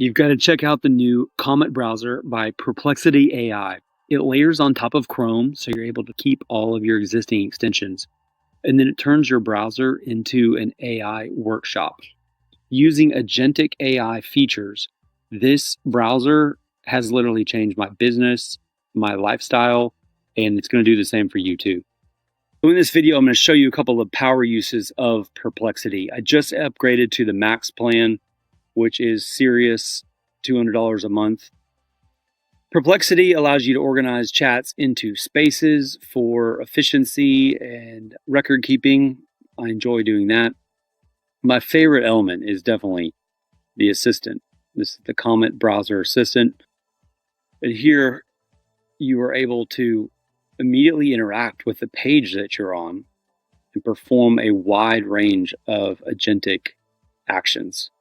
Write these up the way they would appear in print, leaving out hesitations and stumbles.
You've got to check out the new Comet Browser by Perplexity AI. It layers on top of Chrome, so you're able to keep all of your existing extensions. And then it turns your browser into an AI workshop. Using Agentic AI features, this browser has literally changed my business, my lifestyle, and it's going to do the same for you too. So in this video, I'm going to show you a couple of power uses of Perplexity. I just upgraded to the Max plan, which is serious $200 a month. Perplexity allows you to organize chats into spaces for efficiency and record keeping. I enjoy doing that. My favorite element is definitely the assistant. This is the Comet Browser assistant. And here you are able to immediately interact with the page that you're on and perform a wide range of agentic actions.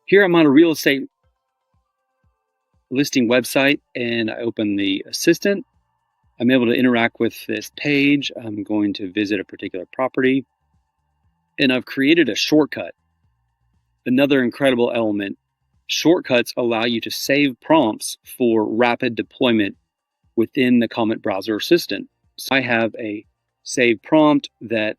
Here I'm on a real estate listing website and I open the assistant. I'm able to interact with this page. I'm going to visit a particular property and I've created a shortcut. Another incredible element, shortcuts allow you to save prompts for rapid deployment within the Comet Browser assistant. So I have a saved prompt that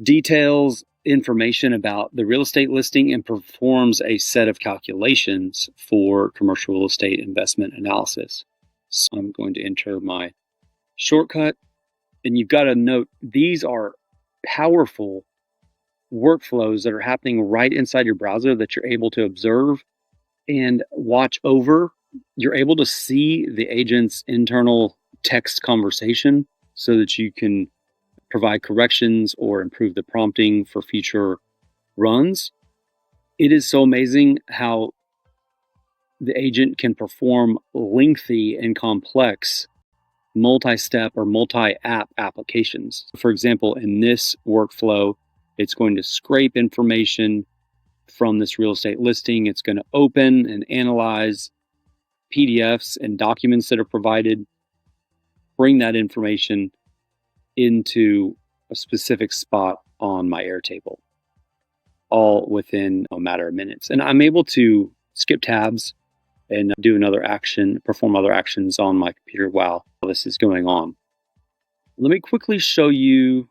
details information about the real estate listing and performs a set of calculations for commercial real estate investment analysis. So I'm going to enter my shortcut, and you've got to note these are powerful workflows that are happening right inside your browser that you're able to observe and watch over. You're able to see the agent's internal text conversation so that you can provide corrections or improve the prompting for future runs. It is so amazing how the agent can perform lengthy and complex multi-step or multi-app applications. For example, in this workflow, it's going to scrape information from this real estate listing. It's going to open and analyze PDFs and documents that are provided, bring that information into a specific spot on my Airtable, all within a matter of minutes. And I'm able to skip tabs and do another action, perform other actions on my computer while this is going on. Let me quickly show you.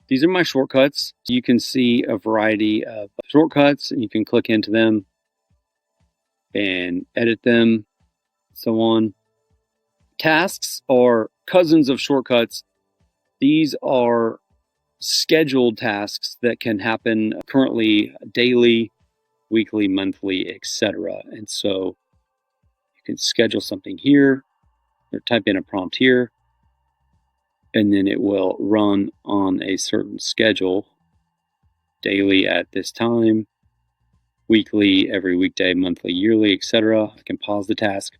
These are my shortcuts. You can see a variety of shortcuts and you can click into them and edit them, so on. Tasks are cousins of shortcuts. These are scheduled tasks that can happen currently daily, weekly, monthly, etc. And so you can schedule something here or type in a prompt here, and then it will run on a certain schedule, daily at this time, weekly, every weekday, monthly, yearly, etc. I can pause the task.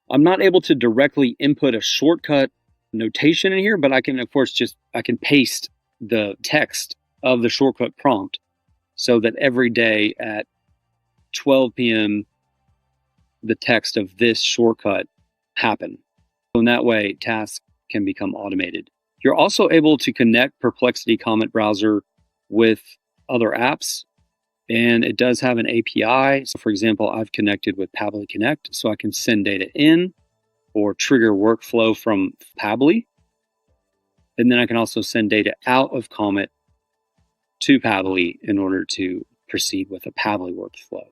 I'm not able to directly input a shortcut notation in here, but I can, of course, I can paste the text of the shortcut prompt so that every day at 12 p.m., the text of this shortcut happen. So in that way, tasks can become automated. You're also able to connect Perplexity Comet Browser with other apps, and it does have an API. So for example, I've connected with Pabbly Connect, so I can send data in or trigger workflow from Pabbly. And then I can also send data out of Comet to Pabbly in order to proceed with a Pabbly workflow.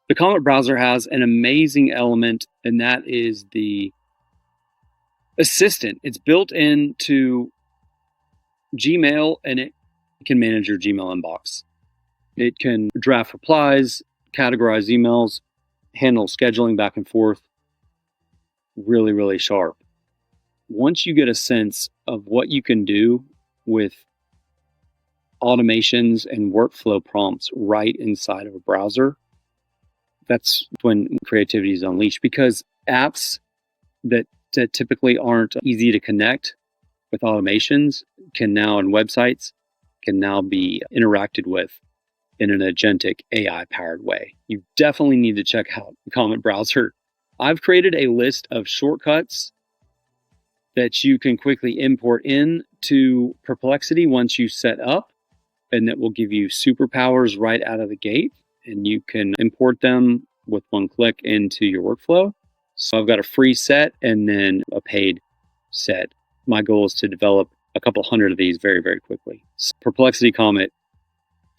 The Comet Browser has an amazing element, and that is the assistant. It's built into Gmail, and it can manage your Gmail inbox. It can draft replies, categorize emails, handle scheduling back and forth. Really, really sharp. Once you get a sense of what you can do with automations and workflow prompts right inside of a browser, that's when creativity is unleashed, because apps that typically aren't easy to connect with automations and websites can now be interacted with in an agentic AI powered way. You definitely need to check out the Comet Browser. I've created a list of shortcuts that you can quickly import into Perplexity once you set up, and that will give you superpowers right out of the gate. and you can import them with one click into your workflow. So I've got a free set and then a paid set. My goal is to develop a couple hundred of these very, very quickly. So Perplexity Comet,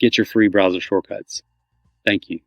get your free browser shortcuts. Thank you.